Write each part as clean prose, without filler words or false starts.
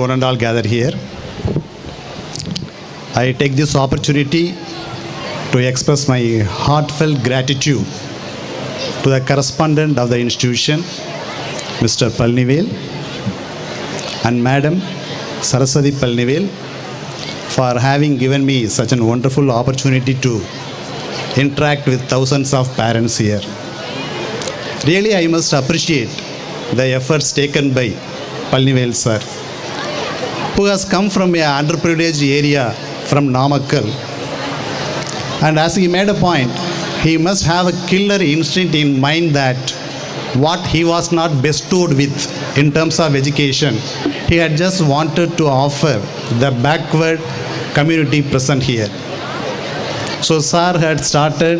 one and all gathered here. I take this opportunity to express my heartfelt gratitude to the correspondent of the institution, Mr. Palnivel, and Madam Saraswati Palnivel, for having given me such a wonderful opportunity to interact with thousands of parents here. Really, I must appreciate the efforts taken by Palnivel sir, who has come from an underprivileged area from Namakkal. And as he made a point, he must have a killer instinct in mind that what he was not bestowed with in terms of education, he had just wanted to offer the backward community present here. So sir had started,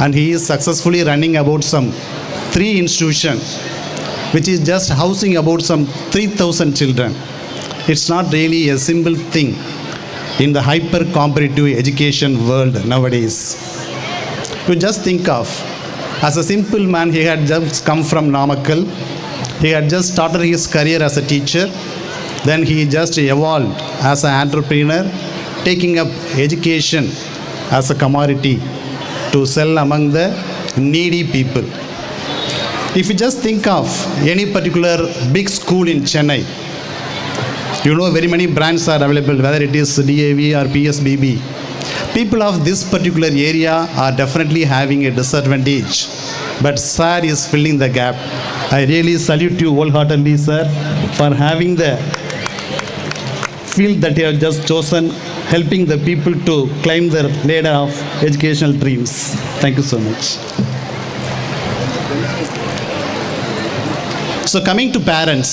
and he is successfully running about some 3 institutions, which is just housing about some 3,000 children. It's not really a simple thing in the hyper-competitive education world nowadays. You just think of, as a simple man, he had just come from Namakkal. He had just started his career as a teacher. Then he just evolved as an entrepreneur, taking up education as a commodity to sell among the needy people. If you just think of any particular big school in Chennai, you know very many brands are available, whether it is DAV or PSBB. People of this particular area are definitely having a disadvantage, but sir is filling the gap. I really salute you wholeheartedly, sir, for having the field that you have just chosen, helping the people to climb the ladder of educational dreams. Thank you so much. So coming to parents,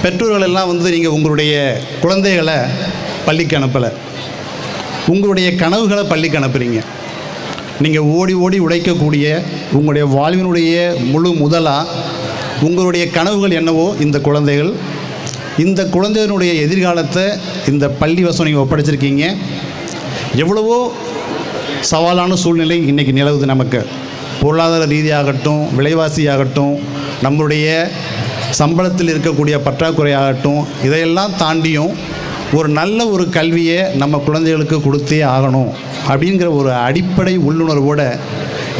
பெற்றோர்கள் எல்லாம் நீங்கள் உங்களுடைய குழந்தைகளை பள்ளிக்கு அனுப்பலை, உங்களுடைய கனவுகளை பள்ளிக்கு அனுப்புகிறீங்க. நீங்கள் ஓடி ஓடி உழைக்கக்கூடிய உங்களுடைய வாழ்வினுடைய முழு முதலாக உங்களுடைய கனவுகள் என்னவோ இந்த குழந்தைகள், இந்த குழந்தைகளுடைய எதிர்காலத்தை இந்த பள்ளி வசம் நீங்கள் ஒப்படைச்சிருக்கீங்க. எவ்வளவோ சவாலான சூழ்நிலை இன்றைக்கி நிலவுது. நமக்கு பொருளாதார ரீதியாகட்டும், விலைவாசியாகட்டும், நம்மளுடைய சம்பளத்தில் இருக்கக்கூடிய பற்றாக்குறையாகட்டும், இதையெல்லாம் தாண்டியும் ஒரு நல்ல ஒரு கல்வியை நம்ம குழந்தைகளுக்கு கொடுத்தே ஆகணும் அப்படிங்கிற ஒரு அடிப்படை உள்ளுணர்வோடு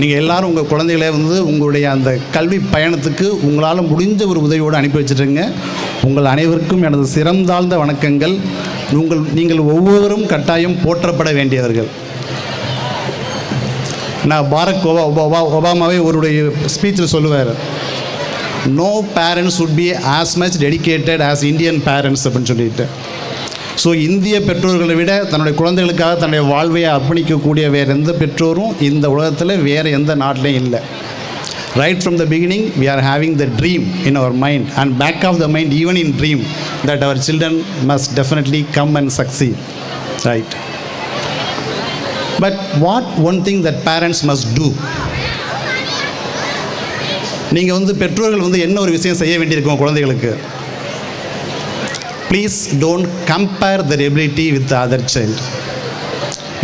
நீங்கள் எல்லோரும் உங்கள் குழந்தைகளை உங்களுடைய அந்த கல்வி பயணத்துக்கு உங்களால் முடிஞ்ச ஒரு உதவியோடு அனுப்பி வச்சுட்டுருங்க. உங்கள் அனைவருக்கும் எனது சிறந்தாழ்ந்த வணக்கங்கள். நீங்கள் ஒவ்வொருவரும் கட்டாயம் போற்றப்பட வேண்டியவர்கள். நான் பாரக் ஒபாமாவே அவருடைய ஸ்பீச்சில் சொல்லுவார், no parents would be as much dedicated as Indian parents அப்படின்னு சொல்லிட்டு. ஸோ இந்திய பெற்றோர்களை விட தன்னுடைய குழந்தைகளுக்காக தன்னுடைய வாழ்வையை அர்ப்பணிக்கக்கூடிய வேறு எந்த பெற்றோரும் இந்த உலகத்தில் வேறு எந்த நாட்டிலையும் இல்லை. Right from the beginning we are having the dream in our mind, and back of the mind, even in dream, that our children must definitely come and succeed. Right. But what one thing that parents must do, நீங்கள் பெற்றோர்கள் என்ன ஒரு விஷயம் செய்ய வேண்டியிருக்கும் குழந்தைகளுக்கு, please don't compare their ability with the other child.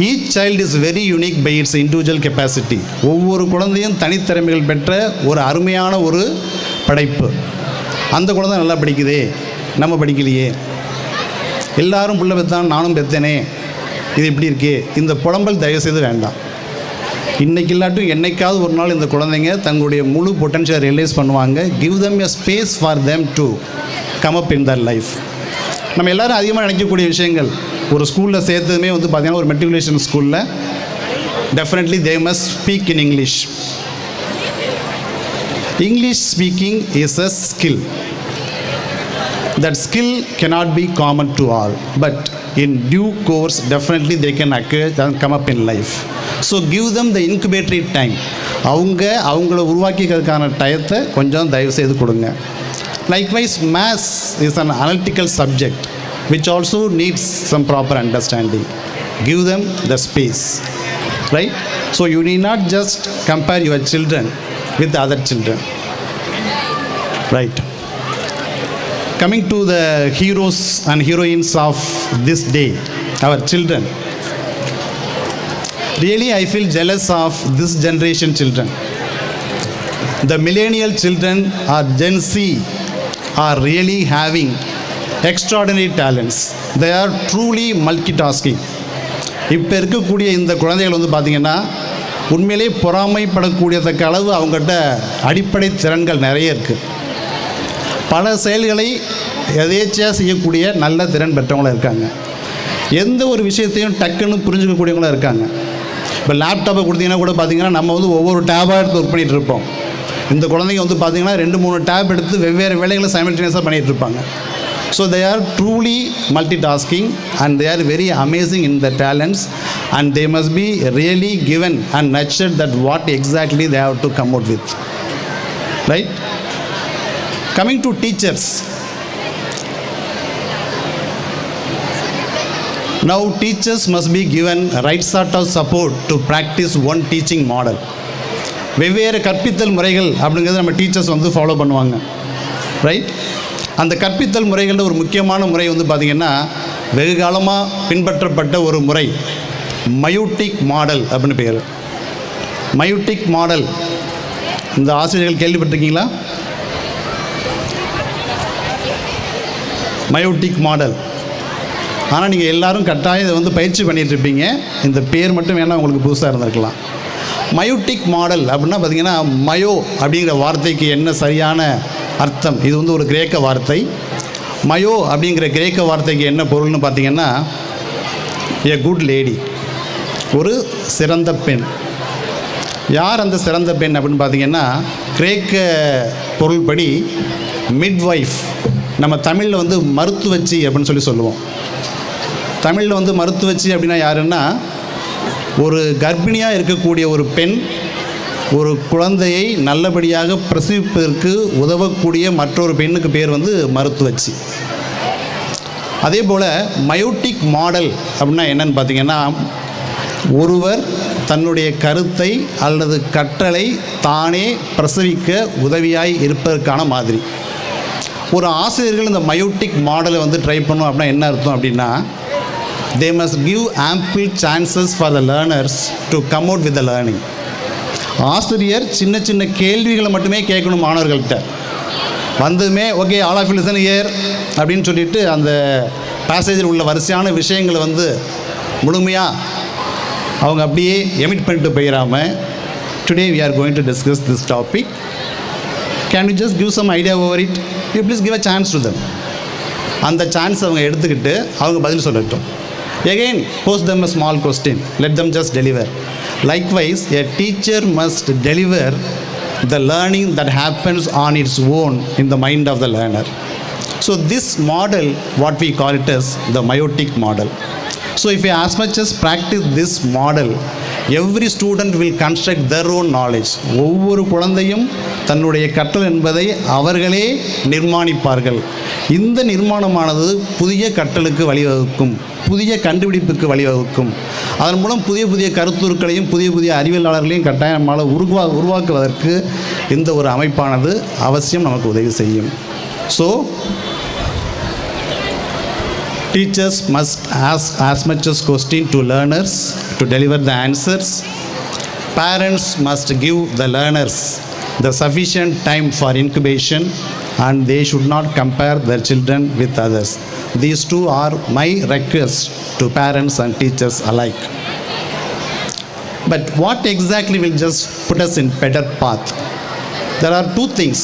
Each child is very unique by its individual capacity. ஒவ்வொரு குழந்தையும் தனித்திறமைகள் பெற்ற ஒரு அருமையான ஒரு படைப்பு. அந்த குழந்தை நல்லா படிக்குதே, நம்ம படிக்கலையே, எல்லாரும் பிள்ளை பெற்றான் நானும் பெற்றனே, இது இப்படி இருக்கே, இந்த புலம்பல் தயவுசெய்து வேண்டாம். இன்றைக்கி இல்லாட்டும் என்னைக்காவது ஒரு நாள் இந்த குழந்தைங்க தங்களுடைய முழு பொட்டன்ஷியலை ரியலைஸ் பண்ணுவாங்க. Give them a space for them to come up in their life. நம்ம எல்லோரும் அதிகமாக நினைக்கக்கூடிய விஷயங்கள், ஒரு ஸ்கூலில் சேர்த்ததுமே பார்த்திங்கன்னா ஒரு மெட்ரிகுலேஷன் ஸ்கூலில் definitely they must speak in English. English speaking is a skill. That skill cannot be common to all, but in due course definitely they can acquire and come up in life. So give them the incubatory time. அவங்கள உருவாக்கிக்கிறதுக்கான டயத்தை கொஞ்சம் தயவு செய்து கொடுங்க. Likewise, maths is an analytical subject which also needs some proper understanding. Give them the space, right? So you need not just compare your children with other children, right? Coming to the heroes and heroines of this day, our children. Really, I feel jealous of this generation children. The millennial children or Gen Z are really having extraordinary talents. They are truly multitasking. இப்போ இருக்கக்கூடிய இந்த குழந்தைகள் வந்து பார்த்திங்கன்னா உண்மையிலே பொறாமைப்படக்கூடியதற்கு அளவு அவங்ககிட்ட அடிப்படை திறன்கள் நிறைய இருக்குது. பல செயல்களை எதேச்சையாக செய்யக்கூடிய நல்ல திறன் பெற்றவங்களாக இருக்காங்க. எந்த ஒரு விஷயத்தையும் டக்குன்னு புரிஞ்சுக்கக்கூடியவங்களாக இருக்காங்க. இப்போ லேப்டாப்பை கொடுத்தீங்கன்னா கூட பார்த்திங்கன்னா நம்ம வந்து ஒவ்வொரு டேபாக எடுத்து ஒர்க் பண்ணிகிட்டு இருப்போம். இந்த குழந்தைங்க வந்து பார்த்திங்கன்னா 2-3 டேப் எடுத்து வெவ்வேறு வேலைகளை சைமல்டேனியஸாக பண்ணிகிட்டு இருப்பாங்க. So they are truly multitasking and they are very amazing in their talents, and they must be really given and nurtured that what exactly they have to come out with. Right? Coming to teachers. Now teachers must be given right sort of support to practice one teaching model. வெவ்வேறு கற்பித்தல் முறைகள் அப்படிங்கிறது நம்ம teachers வந்து follow பண்ணுவாங்க. Right? அந்த கற்பித்தல் முறைகளில் ஒரு முக்கியமான முறை வந்து பார்த்திங்கன்னா வெகு காலமாக பின்பற்றப்பட்ட ஒரு முறை மயூட்டிக் மாடல் அப்படின்னு பேர். மயூட்டிக் மாடல் இந்த ஆசிரியர்கள் கேள்விப்பட்டிருக்கீங்களா? மயூட்டிக் மாடல். ஆனால் நீங்கள் எல்லோரும் கட்டாயம் இதை வந்து பயிற்சி பண்ணிகிட்ருப்பீங்க. இந்த பேர் மட்டும் வேணால் உங்களுக்கு புதுசாக இருந்திருக்கலாம். மயூட்டிக் மாடல் அப்படின்னா பார்த்திங்கன்னா மயோ அப்படிங்கிற வார்த்தைக்கு என்ன சரியான அர்த்தம்? இது வந்து ஒரு கிரேக்க வார்த்தை. மயோ அப்படிங்கிற கிரேக்க வார்த்தைக்கு என்ன பொருள்னு பார்த்திங்கன்னா எ குட் லேடி, ஒரு சிறந்த பெண். யார் அந்த சிறந்த பெண் அப்படின்னு பார்த்திங்கன்னா கிரேக்க பொருள்படி மிட்வைஃப். நம்ம தமிழில் வந்து மருத்துவச்சி அப்படின்னு சொல்லி சொல்லுவோம். தமிழில் வந்து மருத்துவச்சி அப்படின்னா யாருன்னா ஒரு கர்ப்பிணியாக இருக்கக்கூடிய ஒரு பெண் ஒரு குழந்தையை நல்லபடியாக பிரசவிப்பதற்கு உதவக்கூடிய மற்றொரு பெண்ணுக்கு பேர் வந்து மருத்துவச்சி. அதே போல் மயோட்டிக் மாடல் அப்படின்னா என்னன்னு பார்த்தீங்கன்னா ஒருவர் தன்னுடைய கருத்தை அல்லது கற்றலை தானே பிரசவிக்க உதவியாய் இருப்பதற்கான மாதிரி. ஒரு ஆசிரியர்கள் இந்த மயோட்டிக் மாடலை வந்து ட்ரை பண்ணும் அப்படின்னா என்ன அர்த்தம் அப்படின்னா they must give ample chances for the learners to come out with the learning. ஆசிரியர் சின்ன சின்ன கேள்விகளை மட்டுமே கேட்கணும் மாணவர்கள்ட்ட. வந்ததுமே okay all of you listen here அப்படின்னு சொல்லிட்டு அந்த பேசேஜில் உள்ள வரிசையான விஷயங்களை வந்து முழுமையாக அவங்க அப்படியே எமிட் பண்ணிட்டு போயிடாமல் today we are going to discuss this topic, can you just give some idea over it, you please give a chance to them. அந்த சான்ஸ் அவங்க எடுத்துக்கிட்டு அவங்க பதில் சொல்லட்டும். Again pose them a small question, let them just deliver. Likewise a teacher must deliver the learning that happens on its own in the mind of the learner. So this model what we call it as the myotic model. So if we as much as practice this model, every student will construct their own knowledge. ஒவ்வொரு குழந்தையும் தன்னுடைய கற்றல் என்பதை அவர்களே நிர்மாணிப்பார்கள். இந்த நிர்மாணமானது புதிய கற்றலுக்கு வழிவகுக்கும், புதிய கண்டுபிடிப்புக்கு வழிவகுக்கும். அதன் மூலம் புதிய புதிய கருத்துருக்களையும் புதிய புதிய அறிவியலாளர்களையும் கட்டாயம் நம்மால் உருவாக்குவதற்கு இந்த ஒரு அமைப்பானது அவசியம் நமக்கு உதவி செய்யும். So teachers must ask as much as question to learners to deliver the answers. Parents must give the learners the sufficient time for incubation, and they should not compare their children with others. These two are my requests to parents and teachers alike. But what exactly will just put us in better path? There are two things,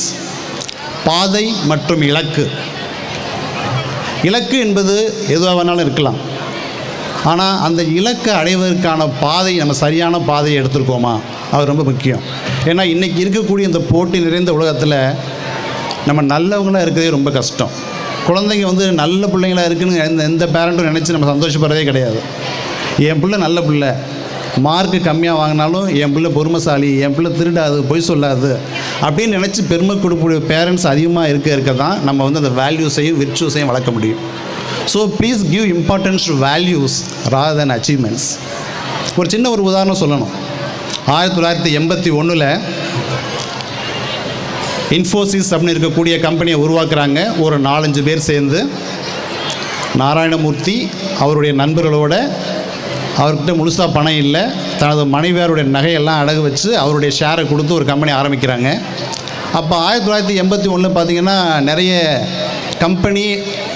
பாதை மற்றும் இலக்கு. இலக்கு என்பது எதுவாக வேணாலும் இருக்கலாம். ஆனால் அந்த இலக்கை அடைவதற்கான பாதை நம்ம சரியான பாதையை எடுத்துருக்கோமா, அது ரொம்ப முக்கியம். ஏன்னா இன்றைக்கி இருக்கக்கூடிய இந்த போட்டி நிறைந்த உலகத்தில் நம்ம நல்லவங்களாக இருக்கிறதே ரொம்ப கஷ்டம். குழந்தைங்க வந்து நல்ல பிள்ளைங்களாக இருக்குன்னு எந்த பேரண்ட்டும் நினச்சி நம்ம சந்தோஷப்படுறதே கிடையாது. என் பிள்ளை நல்ல பிள்ளை, மார்க்கு கம்மியாக வாங்கினாலும் என் பிள்ளை பொறுமைசாலி, என் பிள்ளை திருடாது, பொய் சொல்லாது அப்படின்னு நினச்சி பெருமை கொடுக்கக்கூடிய பேரண்ட்ஸ் அதிகமாக இருக்க தான் நம்ம வந்து அந்த வேல்யூஸையும் விர்ச்சுஸையும் வளர்க்க முடியும். So please give importance to values rather then achievements. ஒரு சின்ன ஒரு உதாரணம் சொல்லணும். 1981 இன்ஃபோசிஸ் அப்படின்னு இருக்கக்கூடிய கம்பெனியை உருவாக்குறாங்க. ஒரு 4-5 பேர் சேர்ந்து நாராயணமூர்த்தி அவருடைய நண்பர்களோட, அவர்கிட்ட முழுசாக பணம் இல்லை, தனது மனைவியாருடைய நகையெல்லாம் அடகு வச்சு அவருடைய ஷேரை கொடுத்து ஒரு கம்பெனி ஆரம்பிக்கிறாங்க. அப்போ 1981 பார்த்திங்கன்னா நிறைய கம்பெனி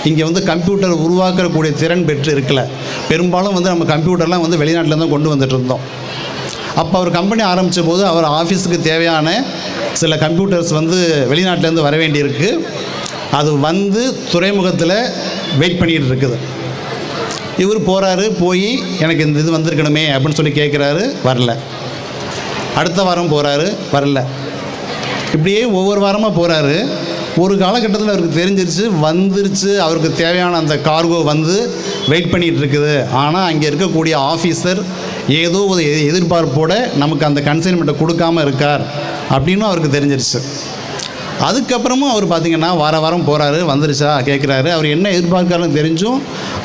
இங்கே வந்து கம்ப்யூட்டர் உருவாக்கக்கூடிய திறன் பெற்று இருக்கல. பெரும்பாலும் வந்து நம்ம கம்ப்யூட்டர்லாம் வந்து வெளிநாட்டில் தான் கொண்டு வந்துட்டு இருந்தோம். அப்போ அவர் கம்பெனி ஆரம்பித்த போது அவர் ஆஃபீஸுக்கு தேவையான சில கம்ப்யூட்டர்ஸ் வந்து வெளிநாட்டிலேருந்து வர வேண்டியிருக்கு. அது வந்து துறைமுகத்தில் வெயிட் பண்ணிகிட்டு இருக்குது. இவர் போகிறாரு, போய் எனக்கு இந்த இது வந்திருக்கணுமே அப்படின்னு சொல்லி கேட்குறாரு, வரல. அடுத்த வாரம் போகிறாரு, வரல. இப்படியே ஒவ்வொரு வாரமாக போகிறாரு. ஒரு காலகட்டத்தில் அவருக்கு தெரிஞ்சிருச்சு, வந்துருச்சு, அவருக்கு தேவையான அந்த கார்கோ வந்து வெயிட் பண்ணிகிட்டு இருக்குது. ஆனால் அங்கே இருக்கக்கூடிய ஆஃபீஸர் ஏதோ ஒரு எதிர்பார்ப்போடு நமக்கு அந்த கன்சைன்மெண்ட்டை கொடுக்காமல் இருக்கார் அப்படின்னு அவருக்கு தெரிஞ்சிருச்சு. அதுக்கப்புறமும் அவர் பார்த்திங்கன்னா வாரம் போகிறாரு, வந்துருச்சா கேட்குறாரு. அவர் என்ன எதிர்பார்க்காருன்னு தெரிஞ்சும்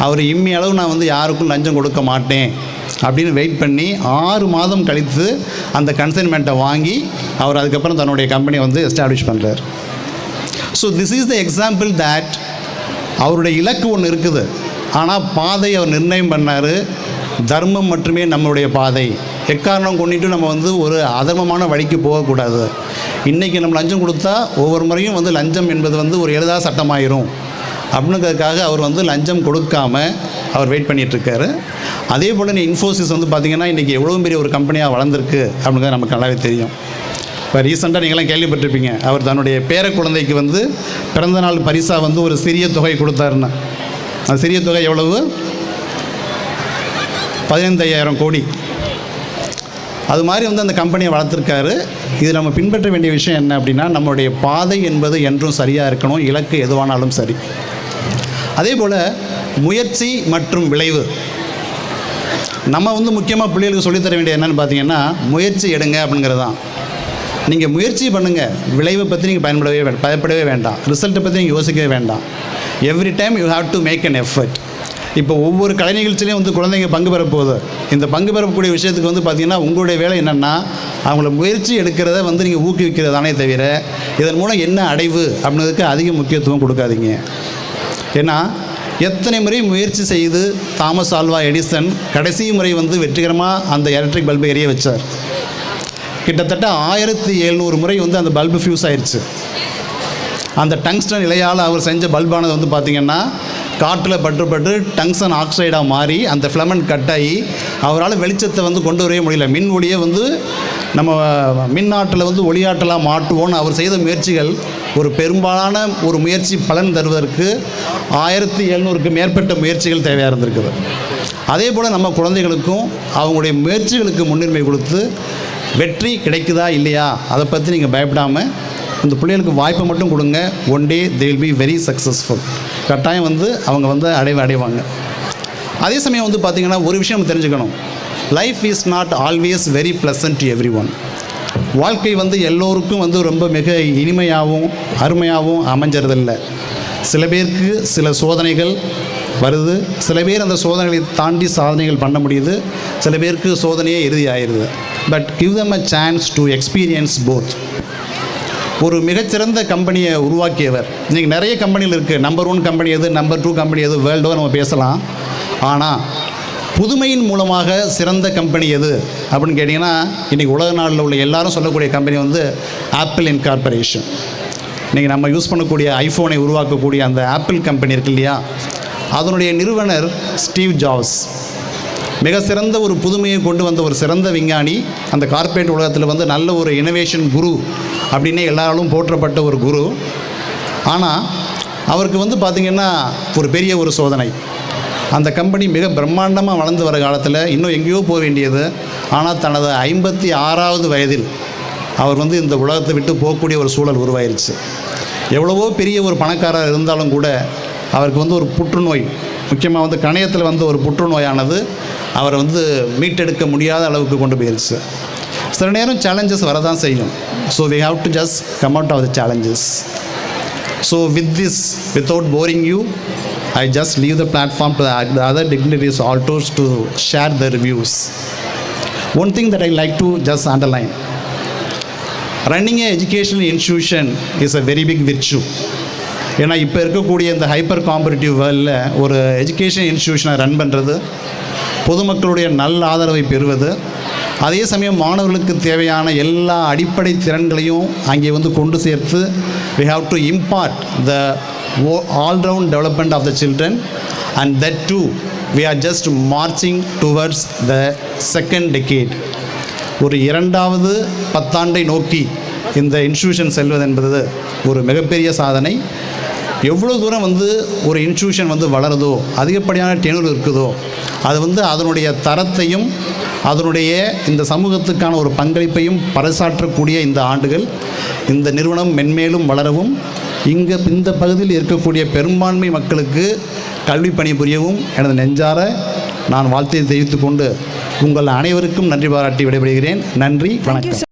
அவர் இம்மி அளவு நான் வந்து யாருக்கும் லஞ்சம் கொடுக்க மாட்டேன் அப்படின்னு வெயிட் பண்ணி 6 மாதம் கழித்து அந்த கன்சைன்மெண்ட்டை வாங்கி அவர் அதுக்கப்புறம் தன்னுடைய கம்பெனியை வந்து எஸ்டாப்ளிஷ் பண்ணுறார். So this is the example that அவருடைய இலக்கு ஒன்று இருக்குது, ஆனால் பாதை அவர் நிர்ணயம் பண்ணார். தர்மம் மட்டுமே நம்மளுடைய பாதை. எக்காரணம் கொண்டுட்டு நம்ம வந்து ஒரு அதர்மமான வழிக்கு போகக்கூடாது. இன்றைக்கி நம்ம லஞ்சம் கொடுத்தா ஒவ்வொரு முறையும் வந்து லஞ்சம் என்பது வந்து ஒரு எளிதாக சட்டமாயிரும் அப்படிங்கிறதுக்காக அவர் வந்து லஞ்சம் கொடுக்காம அவர் வெயிட் பண்ணிகிட்ருக்காரு. அதே போல் இன்ஃபோசிஸ் வந்து பார்த்திங்கன்னா இன்றைக்கி எவ்வளோ பெரிய ஒரு கம்பெனியாக வளர்ந்துருக்கு அப்படிங்கிறது நமக்கு நல்லாவே தெரியும். இப்போ ரீசெண்டாக நீங்களாம் கேள்விப்பட்டிருப்பீங்க, அவர் தன்னுடைய பேர குழந்தைக்கு வந்து பிறந்தநாள் பரிசாக வந்து ஒரு சிறிய தொகை கொடுத்தாருன்னா, அந்த சிறிய தொகை எவ்வளவு? 15,000 கோடி. அது மாதிரி வந்து அந்த கம்பெனியை வளர்த்துருக்காரு. இது நம்ம பின்பற்ற வேண்டிய விஷயம் என்ன அப்படின்னா, நம்மளுடைய பாதை என்பது என்றும் சரியாக இருக்கணும், இலக்கு எதுவானாலும் சரி. அதே போல் முயற்சி மற்றும் விளைவு நம்ம வந்து முக்கியமாக பிள்ளைகளுக்கு சொல்லித்தர வேண்டிய என்னென்னு பார்த்தீங்கன்னா, முயற்சி எடுங்க அப்படிங்கிறது தான். நீங்கள் முயற்சி பண்ணுங்கள், விளைவை பற்றி நீங்கள் பயப்படவே வேண்டாம், ரிசல்ட்டை பற்றி நீங்கள் யோசிக்கவே வேண்டாம். Every time you have to make an effort. இப்போ ஒவ்வொரு கலை நிகழ்ச்சியிலையும் வந்து குழந்தைங்க பங்கு பெறப்போகுது. இந்த பங்கு பெறக்கூடிய விஷயத்துக்கு வந்து பார்த்திங்கன்னா உங்களுடைய வேலை என்னென்னா, அவங்கள முயற்சி எடுக்கிறத வந்து நீங்கள் ஊக்குவிக்கிறதானே தவிர இதன் மூலம் என்ன அடைவு அப்படின்றதுக்கு அதிக முக்கியத்துவம் கொடுக்காதீங்க. ஏன்னா எத்தனை முறை முயற்சி செய்து தாமஸ் ஆல்வா எடிசன் கடைசி முறை வந்து வெற்றிகரமாக அந்த எலக்ட்ரிக் பல்பை எரிய வச்சார். கிட்டத்தட்ட 1700 முறை வந்து அந்த பல்பு ஃபியூஸ் ஆயிடுச்சு. அந்த டங்ஸ்டன் இலையால் அவர் செஞ்ச பல்பானது வந்து பார்த்திங்கன்னா காற்றில் பட்டு டங்ஸ்டன் ஆக்சைடாக மாறி அந்த ஃபிலமெண்ட் கட்டாகி அவரால் வெளிச்சத்தை வந்து கொண்டு வரவே முடியல. மின் ஒளியை வந்து நம்ம மின்னாட்டில் வந்து ஒளியாட்டலாக மாட்டுவோன்னு அவர் செய்த முயற்சிகள் ஒரு பெரும்பாலான ஒரு முயற்சி பலன் தருவதற்கு 1700க்கு மேற்பட்ட முயற்சிகள் தேவையாக இருந்திருக்குது. அதே போல் நம்ம குழந்தைகளுக்கும் அவங்களுடைய முயற்சிகளுக்கு முன்னுரிமை கொடுத்து வெற்றி கிடைக்குதா இல்லையா அதை பற்றி நீங்கள் பயப்படாமல் இந்த பிள்ளைகளுக்கு வாய்ப்பை மட்டும் கொடுங்க. One day they will be very successful. கட்டாயம் வந்து அவங்க வந்து அடைவாங்க. அதே சமயம் வந்து பார்த்திங்கன்னா ஒரு விஷயம் நம்ம தெரிஞ்சுக்கணும், life is not always very pleasant to every one. வாழ்க்கை வந்து எல்லோருக்கும் வந்து ரொம்ப மிக இனிமையாகவும் அருமையாகவும் அமைஞ்சறதில்லை. சில பேருக்கு சில சோதனைகள் வருது, சில பேர் அந்த சோதனைகளை தாண்டி சாதனைகள் பண்ண முடியுது, சில பேருக்கு சோதனையே இறுதி ஆயிடுது. But give them a chance to experience both. ஒரு மிகச்சிறந்த கம்பெனியை உருவாக்கியவர். இன்றைக்கி நிறைய கம்பெனிகள் இருக்குது. நம்பர் 1 கம்பெனி எது, நம்பர் 2 கம்பெனி எது, வேர்ல்டோடு நம்ம பேசலாம். ஆனால் புதுமையின் மூலமாக சிறந்த கம்பெனி எது அப்படின்னு கேட்டிங்கன்னா, இன்றைக்கி உலக நாளில் உள்ள எல்லாரும் சொல்லக்கூடிய கம்பெனி வந்து ஆப்பிள் இன்கார்பரேஷன். இன்றைக்கி நம்ம யூஸ் பண்ணக்கூடிய ஐஃபோனை உருவாக்கக்கூடிய அந்த ஆப்பிள் கம்பெனி இருக்கு இல்லையா, அதனுடைய நிறுவனர் ஸ்டீவ் ஜாப்ஸ். மிக சிறந்த ஒரு புதுமையை கொண்டு வந்த ஒரு சிறந்த விஞ்ஞானி. அந்த கார்ப்பரேட் உலகத்தில் வந்து நல்ல ஒரு இனோவேஷன் குரு அப்படின்னே எல்லாராலும் போற்றப்பட்ட ஒரு குரு. ஆனால் அவருக்கு வந்து பார்த்திங்கன்னா ஒரு பெரிய ஒரு சோதனை. அந்த கம்பெனி மிக பிரம்மாண்டமாக வளர்ந்து வர காலத்தில் இன்னும் எங்கேயோ போக வேண்டியது. ஆனால் தனது 56வது வயதில் அவர் வந்து இந்த உலகத்தை விட்டு போகக்கூடிய ஒரு சூழல் உருவாயிருச்சு. எவ்வளவோ பெரிய ஒரு பணக்காரர் இருந்தாலும் கூட அவருக்கு வந்து ஒரு புற்றுநோய், முக்கியமாக வந்து கணையத்தில் வந்து ஒரு புற்றுநோயானது அவரை வந்து மீட்டெடுக்க முடியாத அளவுக்கு கொண்டு போயிருச்சு. சில நேரம் சேலஞ்சஸ் வரதான் செய்யும். So we have to just come out of the challenges. So with this, without boring you, I just leave the platform to the other dignitaries also to share their views. One thing that I like to just underline, running an educational institution is a very big virtue. ஏன்னா இப்போ இருக்கக்கூடிய இந்த hyper competitive வேர்ல்டில் ஒரு education இன்ஸ்டியூஷனை run பண்ணுறது, பொதுமக்களுடைய நல்ல ஆதரவை பெறுவது, அதே சமயம் மாணவர்களுக்கு தேவையான எல்லா அடிப்படை திறன்களையும் அங்கே வந்து கொண்டு சேர்த்து we have to impart the all-round development of the children, and that too, we are just marching towards the second decade. ஒரு இரண்டாவது பத்தாண்டை நோக்கி இந்த இன்ஸ்டியூஷன் செல்வது என்பது ஒரு மிகப்பெரிய சாதனை. எவ்வளோ தூரம் ஒரு இன்ஸ்டியூஷன் வளருதோ, அதிகப்படியான டெனூர் இருக்குதோ, அது அதனுடைய தரத்தையும் அதனுடைய இந்த சமூகத்துக்கான ஒரு பங்களிப்பையும் பறைசாற்றக்கூடிய இந்த ஆண்டுகள் இந்த நிறுவனம் மென்மேலும் வளரவும், இந்த பகுதியில் இருக்கக்கூடிய பெரும்பான்மை மக்களுக்கு கல்வி பணிபுரியவும் எனது நெஞ்சார நான் வாழ்த்தை தெரிவித்துக் கொண்டு உங்கள் அனைவருக்கும் நன்றி பாராட்டி விடைபெறுகிறேன். நன்றி, வணக்கம்.